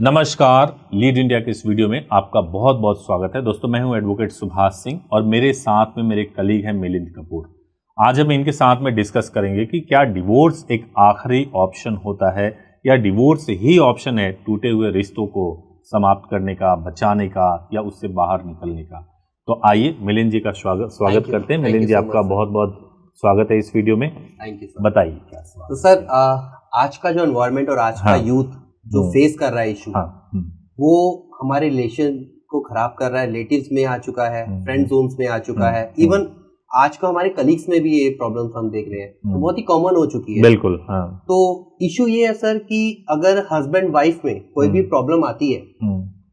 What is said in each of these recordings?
नमस्कार, lead India के इस वीडियो में आपका बहुत बहुत स्वागत है। दोस्तों, मैं हूं एडवोकेट सुभाष सिंह और मेरे साथ में मेरे कलीग हैं मिलिंद कपूर। आज हम इनके साथ में डिस्कस करेंगे कि क्या डिवोर्स एक आखिरी ऑप्शन होता है या डिवोर्स ही ऑप्शन है टूटे हुए रिश्तों को समाप्त करने का, बचाने का या उससे बाहर निकलने का। तो आइए मिलिंद जी का स्वागत करते हैं। मिलिंद जी, आपका बहुत बहुत स्वागत है इस वीडियो में। Thank you sir. बताइए क्या सवाल। तो सर, आज का जो एनवायरनमेंट और आज का यूथ जो फेस कर रहा है इशू, वो हमारे रिलेशन को खराब कर रहा है। रिलेटिव्स में आ चुका है, फ्रेंड जोन्स में आ चुका है, इवन आज को हमारे कलीग्स में भी ये प्रॉब्लम्स हम देख रहे हैं, तो बहुत ही कॉमन हो चुकी है। बिल्कुल। तो इशू ये है सर कि अगर हस्बैंड वाइफ में कोई भी प्रॉब्लम आती है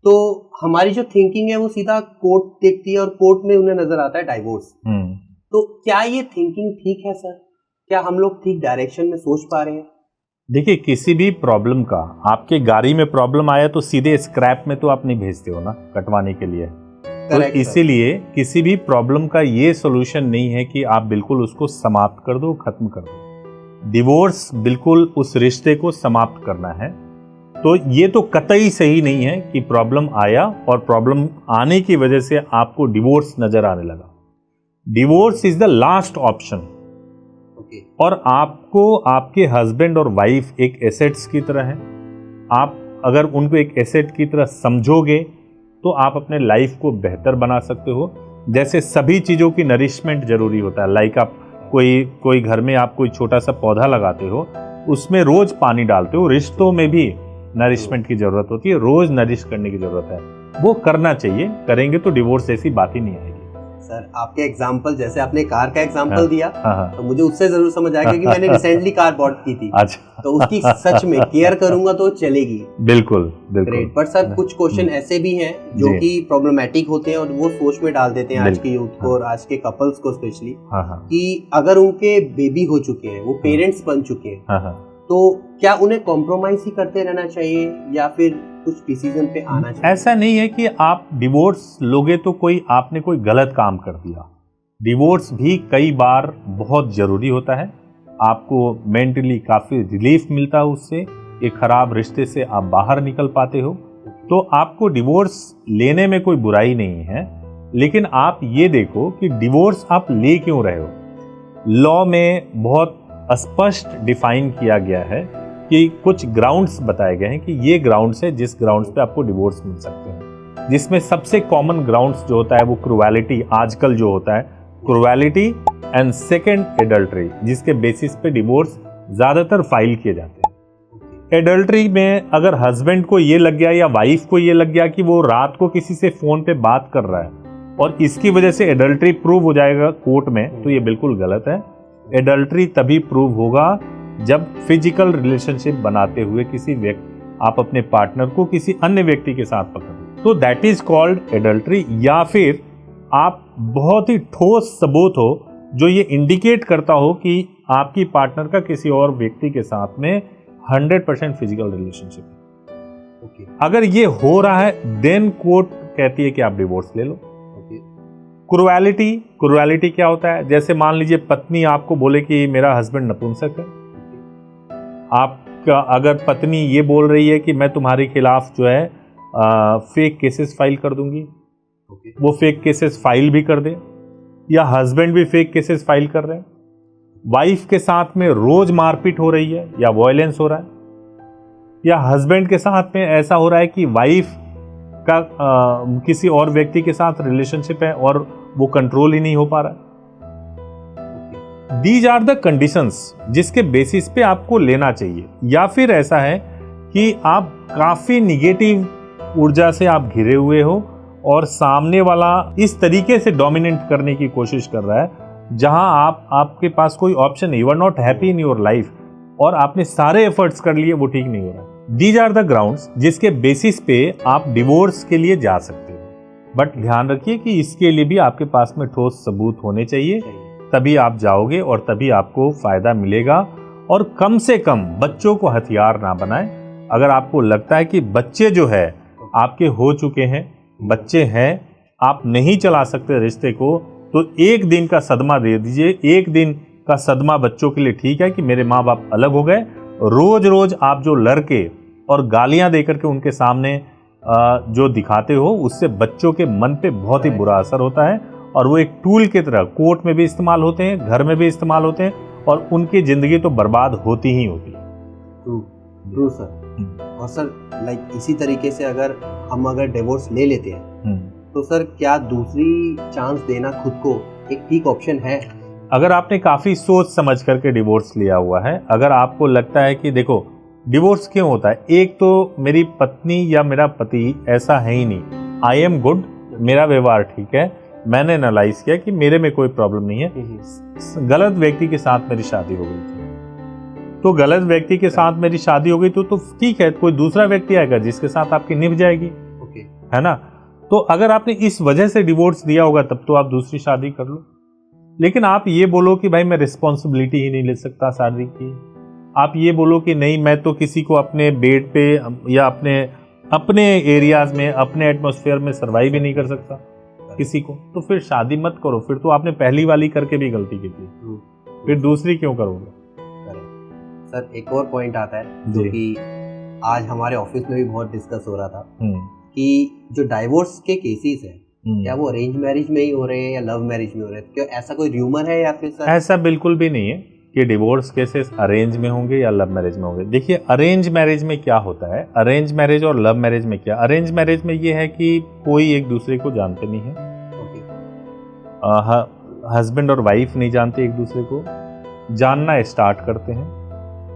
तो हमारी जो थिंकिंग है वो सीधा कोर्ट देखती है और कोर्ट में उन्हें नजर आता है डाइवोर्स। तो क्या ये थिंकिंग ठीक है सर? क्या हम लोग ठीक डायरेक्शन में सोच पा रहे हैं? देखिए, किसी भी प्रॉब्लम का, आपके गाड़ी में प्रॉब्लम आया तो सीधे स्क्रैप में तो आप नहीं भेजते हो ना कटवाने के लिए। तो इसीलिए किसी भी प्रॉब्लम का ये सॉल्यूशन नहीं है कि आप बिल्कुल उसको समाप्त कर दो, खत्म कर दो। डिवोर्स बिल्कुल उस रिश्ते को समाप्त करना है। तो ये तो कतई सही नहीं है कि प्रॉब्लम आया और प्रॉब्लम आने की वजह से आपको डिवोर्स नजर आने लगा। Divorce is the last option. और आपको आपके हस्बैंड और वाइफ एक एसेट्स की तरह है। आप अगर उनको एक एसेट की तरह समझोगे तो आप अपने लाइफ को बेहतर बना सकते हो। जैसे सभी चीज़ों की नरिशमेंट जरूरी होता है। लाइक आप कोई घर में आप कोई छोटा सा पौधा लगाते हो, उसमें रोज पानी डालते हो। रिश्तों में भी नरिशमेंट की जरूरत होती है, रोज नरिश करने की जरूरत है। वो करना चाहिए, करेंगे तो डिवोर्स ऐसी बात ही नहीं आएगी। सर, आपके एग्जांपल, जैसे आपने कार का एग्जांपल दिया, तो मुझे उससे जरूर समझ आया क्योंकि मैंने रिसेंटली कार बॉट की थी। अच्छा। तो उसकी सच में केयर करूंगा तो चलेगी। बिल्कुल बिल्कुल। ग्रेट। पर सर, कुछ क्वेश्चन ऐसे भी हैं जो कि प्रॉब्लमेटिक होते हैं और वो सोच में डाल देते हैं आज के यूथ को और आज के कपल्स को स्पेशली, कि अगर उनके बेबी हो चुके हैं, वो पेरेंट्स बन चुके हैं, तो क्या उन्हें कॉम्प्रोमाइज ही करते रहना चाहिए या फिर कुछ डिसीजन पे आना चाहिए? ऐसा नहीं है कि आप डिवोर्स लोगे तो आपने कोई गलत काम कर दिया। डिवोर्स भी कई बार बहुत जरूरी होता है। आपको मेंटली काफी रिलीफ मिलता है उससे। एक खराब रिश्ते से आप बाहर निकल पाते हो। तो आपको डिवोर्स लेने में कोई बुराई नहीं है, लेकिन आप ये देखो कि डिवोर्स आप ले क्यों रहे हो। लॉ में बहुत स्पष्ट डिफाइन किया गया है कि कुछ ग्राउंड्स बताए गए हैं कि ये ग्राउंड्स है जिस ग्राउंड्स पे आपको डिवोर्स मिल सकते हैं। जिसमें सबसे कॉमन ग्राउंड्स जो होता है वो क्रूएलिटी, आजकल जो होता है क्रूएलिटी, एंड सेकंड एडल्ट्री, जिसके बेसिस पे डिवोर्स ज्यादातर फाइल किए जाते हैं। एडल्ट्री में अगर हस्बैंड को ये लग गया या वाइफ को ये लग गया कि वो रात को किसी से फोन पे बात कर रहा है और इसकी वजह से एडल्ट्री प्रूव हो जाएगा कोर्ट में, तो ये बिल्कुल गलत है। एडल्ट्री तभी प्रूव होगा जब फिजिकल रिलेशनशिप बनाते हुए किसी व्यक्ति, आप अपने पार्टनर को किसी अन्य व्यक्ति के साथ पकड़ो, तो दैट इज कॉल्ड एडल्ट्री। या फिर आप बहुत ही ठोस सबूत हो जो ये इंडिकेट करता हो कि आपकी पार्टनर का किसी और व्यक्ति के साथ में 100% फिजिकल रिलेशनशिप है। अगर ये हो रहा है देन कोर्ट कहती है कि आप डिवोर्स ले लो। क्रूएलिटी क्या होता है? जैसे मान लीजिए पत्नी आपको बोले कि मेरा हस्बैंड नपुंसक है। आपका अगर पत्नी ये बोल रही है कि मैं तुम्हारे खिलाफ जो है फेक केसेस फाइल कर दूंगी, वो फेक केसेस फाइल भी कर दे, या हस्बैंड भी फेक केसेस फाइल कर रहे हैं, वाइफ के साथ में रोज मारपीट हो रही है या वायलेंस हो रहा है, या हस्बैंड के साथ में ऐसा हो रहा है कि वाइफ का किसी और व्यक्ति के साथ रिलेशनशिप है और वो कंट्रोल ही नहीं हो पा रहा। दीज आर द कंडीशंस जिसके बेसिस पे आपको लेना चाहिए। या फिर ऐसा है कि आप काफी निगेटिव ऊर्जा से आप घिरे हुए हो और सामने वाला इस तरीके से डोमिनेट करने की कोशिश कर रहा है जहां आपके पास कोई ऑप्शन नहीं, you are not happy in your life और आपने सारे एफर्ट्स कर लिए, वो ठीक नहीं हो रहा। दीज आर द ग्राउंड्स जिसके बेसिस पे आप डिवोर्स के लिए जा सकते हो। बट ध्यान रखिए कि इसके लिए भी आपके पास में ठोस सबूत होने चाहिए, तभी आप जाओगे और तभी आपको फायदा मिलेगा। और कम से कम बच्चों को हथियार ना बनाएं। अगर आपको लगता है कि बच्चे जो है आपके हो चुके हैं, बच्चे हैं, आप नहीं चला सकते रिश्ते को, तो एक दिन का सदमा दे दीजिए। एक दिन का सदमा बच्चों के लिए ठीक है कि मेरे माँ बाप अलग हो गए। रोज रोज आप जो लड़के और गालियां देकर के उनके सामने जो दिखाते हो, उससे बच्चों के मन पे बहुत ही बुरा असर होता है और वो एक टूल की तरह कोर्ट में भी इस्तेमाल होते हैं, घर में भी इस्तेमाल होते हैं और उनकी जिंदगी तो बर्बाद होती ही होती है। True sir. और सर लाइक इसी तरीके से अगर हम डिवोर्स ले लेते हैं तो सर क्या दूसरी चांस देना खुद को एक ठीक ऑप्शन है? अगर आपने काफी सोच समझ करके डिवोर्स लिया हुआ है, अगर आपको लगता है कि देखो डिवोर्स क्यों होता है, एक तो मेरी पत्नी या मेरा पति ऐसा है ही नहीं, आई एम गुड, मेरा व्यवहार ठीक है, मैंने एनालाइज किया कि मेरे में कोई प्रॉब्लम नहीं है, गलत व्यक्ति के साथ मेरी शादी हो गई थी, तो गलत व्यक्ति के साथ मेरी शादी हो गई तो ठीक है, कोई दूसरा व्यक्ति आएगा जिसके साथ आपकी निभ जाएगी, है ना। तो अगर आपने इस वजह से डिवोर्स दिया होगा तब तो आप दूसरी शादी कर लो, लेकिन आप ये बोलो कि भाई मैं रिस्पॉन्सिबिलिटी ही नहीं ले सकता शादी की, आप ये बोलो कि नहीं मैं तो किसी को अपने बेड पे या अपने एरियाज में, अपने एटमॉस्फेयर में सर्वाइव भी नहीं कर सकता किसी को, तो फिर शादी मत करो, फिर तो आपने पहली वाली करके भी गलती की थी, फिर दूसरी क्यों करोगे। सर एक और पॉइंट आता है जो कि आज हमारे ऑफिस में भी बहुत डिस्कस हो रहा था कि जो डाइवोर्स के केसेस हैं क्या वो अरेंज मैरिज में ही हो रहे हैं या लव मैरिज में हो रहे हैं, क्या ऐसा कोई र्यूमर है या फिर सर? ऐसा बिल्कुल भी नहीं है कि डिवोर्स केसेस अरेंज में होंगे या लव मैरिज में होंगे। देखिए अरेंज मैरिज में क्या होता है, अरेंज मैरिज और लव मैरिज में क्या, अरेंज मैरिज में ये है कि कोई एक दूसरे को जानते नहीं है, हस्बैंड और वाइफ नहीं जानते एक दूसरे को, जानना स्टार्ट करते हैं।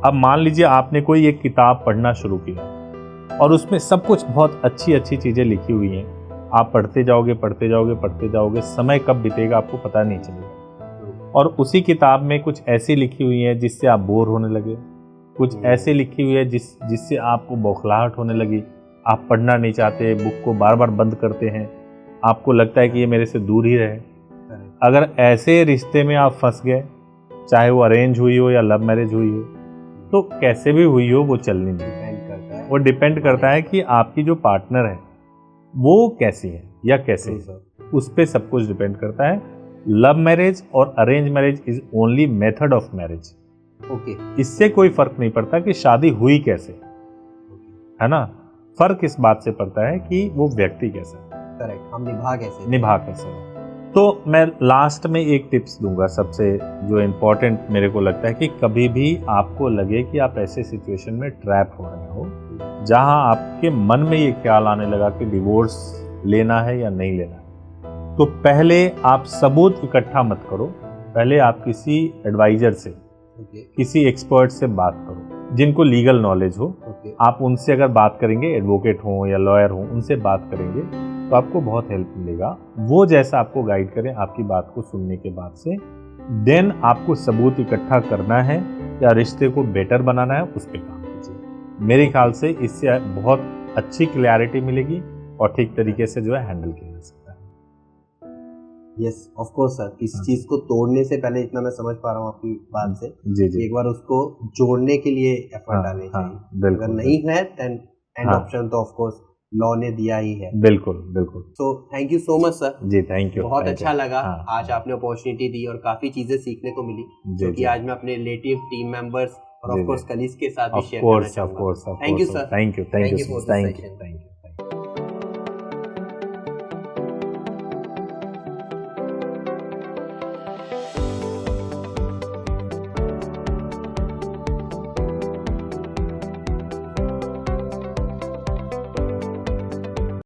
अब मान लीजिए आपने कोई एक किताब पढ़ना शुरू किया और उसमें सब कुछ बहुत अच्छी अच्छी चीज़ें लिखी हुई हैं, आप पढ़ते जाओगे पढ़ते जाओगे पढ़ते जाओगे, समय कब बीतेगा आपको पता नहीं चलेगा, और उसी किताब में कुछ ऐसी लिखी हुई है जिससे आप बोर होने लगे, कुछ ऐसे लिखी हुई है जिससे आपको बौखलाहट होने लगी, आप पढ़ना नहीं चाहते, बुक को बार बार बंद करते हैं, आपको लगता है कि ये मेरे से दूर ही रहे। अगर ऐसे रिश्ते में आप फंस गए, चाहे वो अरेंज हुई हो या लव मैरिज हुई हो, तो कैसे भी हुई हो वो चलनी नहीं, वो डिपेंड करता है कि आपकी जो पार्टनर है वो कैसी है या कैसे, उस पर सब कुछ डिपेंड करता है। लव मैरिज और arrange marriage is only method of marriage, इससे कोई फर्क नहीं पड़ता कि शादी हुई कैसे, है ना। फर्क इस बात से पड़ता है कि वो व्यक्ति कैसा है, करेक्ट, हम निभा कैसे। तो मैं लास्ट में एक टिप्स दूंगा सबसे जो इम्पोर्टेंट मेरे को लगता है कि कभी भी आपको लगे कि आप ऐसे सिचुएशन में ट्रैप हो रहे हो जहां आपके मन में ये ख्याल आने लगा कि डिवोर्स लेना है या नहीं लेना है, तो पहले आप सबूत इकट्ठा मत करो, पहले आप किसी एडवाइजर से, किसी एक्सपर्ट से बात करो जिनको लीगल नॉलेज हो। आप उनसे अगर बात करेंगे, एडवोकेट हो या लॉयर हो, उनसे बात करेंगे तो आपको बहुत हेल्प मिलेगा। वो जैसा आपको गाइड करें आपकी बात को सुनने के बाद से, देन आपको सबूत इकट्ठा करना है या रिश्ते को बेटर बनाना है, उस पर काम कीजिए। मेरे ख्याल से इससे बहुत अच्छी क्लैरिटी मिलेगी और ठीक तरीके से जो है हैंडल किया जा सकता है। यस ऑफ कोर्स सर, किसी चीज को तोड़ने से पहले, इतना मैं समझ पा रहा हूँ आपकी बात से, जी। एक बार उसको जोड़ने के लिए एफर्ट डालने चाहिए। अगर नहीं है देन एंड ऑप्शन तो ऑफ कोर्स लॉ ने दिया ही है। बिल्कुल। So thank you so much sir. जी थैंक यू। बहुत अच्छा लगा आज आपने अपॉर्चुनिटी दी और काफी चीजें सीखने को मिली जो कि आज मैं अपने रिलेटिव, टीम मेंबर्स और ऑफ कोर्स कलीग्स के साथ भी शेयर करना चाहूंगा। Thank you sir. Thank you.